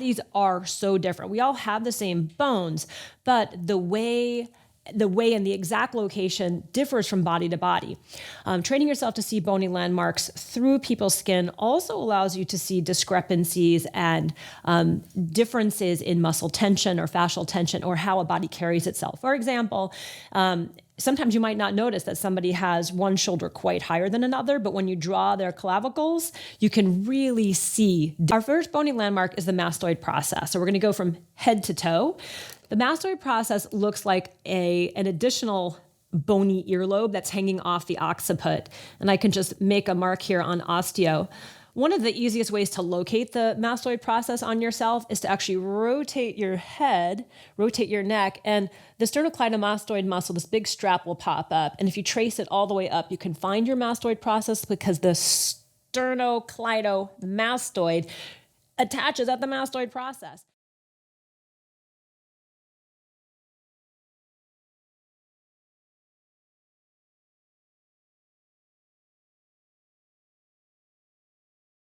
bodies are so different. We all have the same bones, but the way and the exact location differs from body to body. Training yourself to see bony landmarks through people's skin also allows you to see discrepancies and differences in muscle tension or fascial tension or how a body carries itself. For example, sometimes you might not notice that somebody has one shoulder quite higher than another, but when you draw their clavicles, you can really see. Our first bony landmark is the mastoid process. So we're going to go from head to toe. The mastoid process looks like an additional bony earlobe that's hanging off the occiput. And I can just make a mark here on osteo. One of the easiest ways to locate the mastoid process on yourself is to actually rotate your head, rotate your neck, and the sternocleidomastoid muscle, this big strap, will pop up. And if you trace it all the way up, you can find your mastoid process because the sternocleidomastoid attaches at the mastoid process.